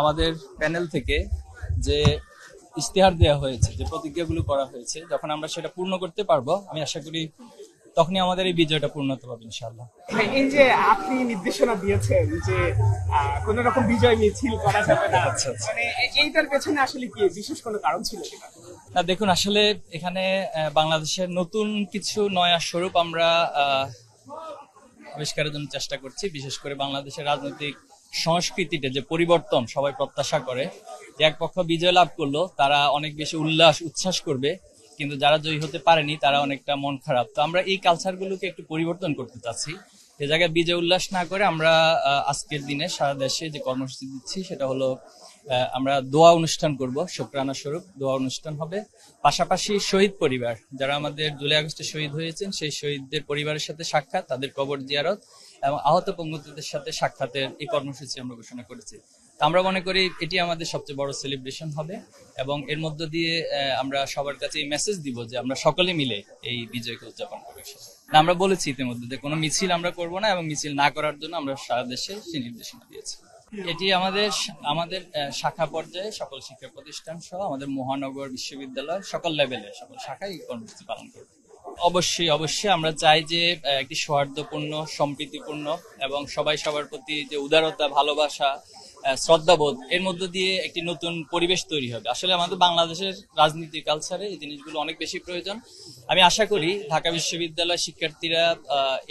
আমাদের প্যানেল থেকে যে ইশতেহার দেওয়া হয়েছে, যে প্রতিজ্ঞাগুলো করা হয়েছে, যখন আমরা সেটা পূর্ণ করতে পারবো, আমি আশা করি তখনই আমাদের এই বিজয়টা পূর্ণতা পাবে ইনশাআল্লাহ। এই যে আপনি নির্দেশনা দিয়েছেন যে কোন রকম বিজয় মিছিল করা যাবে না, আচ্ছা, আচ্ছা। মানে এইটার পেছনে আসলে কি বিশেষ কোনো কারণ ছিল কিনা? না, দেখুন, আসলে এখানে বাংলাদেশের নতুন কিছু নয়া স্বরূপ আমরা আবিষ্কারের জন্য চেষ্টা করছি। বিশেষ করে বাংলাদেশের রাজনৈতিক সংস্কৃতিতে যে পরিবর্তন সবাই প্রত্যাশা করে, যে এক পক্ষ বিজয় লাভ করলো তারা অনেক বেশি উচ্ছ্বাস করবে, কিন্তু যারা জয়ী হতে পারেনি তারা অনেকটা মন খারাপ। তো আমরা এই কালচারগুলোকে একটু পরিবর্তন করতে চাচ্ছি। এ জায়গায় বিজয় উল্লাস না করে আমরা আজকের দিনে সারা দেশে যে কর্মসূচি দিচ্ছি সেটা হলো আমরা দোয়া অনুষ্ঠান করব, শুকরানা স্বরূপ দোয়া অনুষ্ঠান হবে। পাশাপাশি শহীদ পরিবার যারা আমাদের জুলাই আগস্টে শহীদ হয়েছেন সেই শহীদদের পরিবারের সাথে সাক্ষাৎ, তাদের কবর জিয়ারত এবং আহত পঙ্গুত্বদের সাথে সাক্ষাতের এই কর্মসূচি আমরা ঘোষণা করেছি। আমরা মনে করি এটি আমাদের সবচেয়ে বড় সেলিব্রেশন হবে এবং এর মধ্য দিয়ে আমরা সবার কাছে এই মেসেজ দিব যে আমরা সকলে মিলে এই বিজয়কে উদযাপন করব। আমরা বলেছি ইতিমধ্যে যে কোনো মিছিল আমরা করব না এবং মিছিল না করার জন্য আমরা সারা দেশে সেই নির্দেশনা দিয়েছি। এটি আমাদের আমাদের শাখা পর্যায়ে সকল শিক্ষা প্রতিষ্ঠান সহ আমাদের মহানগর বিশ্ববিদ্যালয় সকল লেভেলে সকল শাখায় এই কর্মসূচি পালন করবে। অবশ্যই অবশ্যই আমরা চাই যে একটি সৌহার্দ্যপূর্ণ, সম্প্রীতিপূর্ণ এবং সবাই সবার প্রতি যে উদারতা, ভালোবাসা, শ্রদ্ধাবোধ, এর মধ্য দিয়ে একটি নতুন পরিবেশ তৈরি হবে। আসলে আমাদের বাংলাদেশের রাজনীতি কালচারে এই জিনিসগুলো অনেক বেশি প্রয়োজন। আমি আশা করি ঢাকা বিশ্ববিদ্যালয় শিক্ষার্থীরা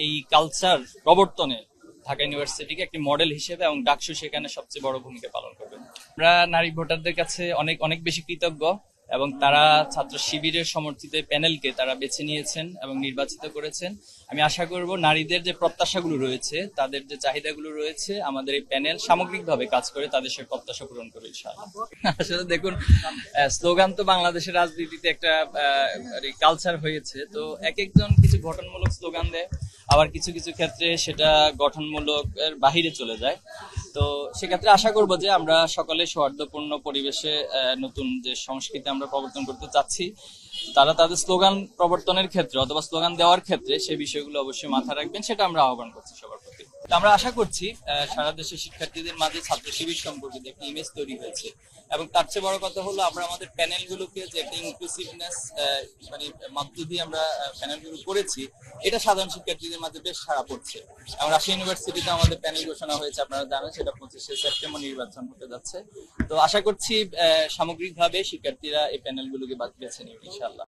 এই কালচার প্রবর্তনে ঢাকা ইউনিভার্সিটিকে একটি মডেল হিসেবে এবং ডাকসু সেখানে সবচেয়ে বড় ভূমিকা পালন করবে। আমরা নারী ভোটারদের কাছে অনেক অনেক বেশি কৃতজ্ঞ এবং তারা ছাত্র শিবিরের সমর্থিত প্যানেলকে তারা বেছে নিয়েছেন এবং নির্বাচিত করেছেন। আমি আশা করব নারীদের যে প্রত্যাশাগুলো রয়েছে, তাদের যে চাহিদাগুলো রয়েছে, আমাদের এই প্যানেল সামগ্রিকভাবে কাজ করে তাদের সেই প্রত্যাশা পূরণ করবে ইনশাআল্লাহ। আসলে দেখুন, স্লোগান তো বাংলাদেশের রাজনীতিতে একটা কালচার হয়েছে। তো এক একজন কিছু গঠনমূলক স্লোগান দেয়, আবার কিছু কিছু ক্ষেত্রে সেটা গঠনমূলক এর বাহিরে চলে যায়। তো সেক্ষেত্রে আশা করব যে আমরা সকলে সৌহার্দ্যপূর্ণ পরিবেশে নতুন যে সংস্কৃতি আমরা প্রবর্তন করতে চাচ্ছি, তারা তাদের স্লোগান প্রবর্তনের ক্ষেত্রে অথবা স্লোগান দেওয়ার ক্ষেত্রে সেই বিষয়গুলো অবশ্যই মাথায় রাখবেন, সেটা আমরা আহ্বান করছি সবার প্রতি। আমরা আশা করছি সারা দেশের শিক্ষার্থীদের মাঝে ছাত্র শিবির সম্পর্কে যে একটা ইমেজ তৈরি হয়েছে এবং তার চেয়ে বড় কথা হলো আমরা আমাদের প্যানেলগুলোকে যে একটা ইনক্লুসিভনেস মানে মধ্য দিয়ে আমরা প্যানেলগুলো করেছি, এটা সাধারণ শিক্ষার্থীদের মাঝে বেশ সাড়া পড়ছে। এবং রাজশাহী ইউনিভার্সিটিতে আমাদের প্যানেল ঘোষণা হয়েছে, আপনারা জানেন, সেটা 25শে সেপ্টেম্বর নির্বাচন হতে যাচ্ছে। তো আশা করছি সামগ্রিকভাবে শিক্ষার্থীরা এই প্যানেলগুলোকে বেছে নেবে ইনশাআল্লাহ।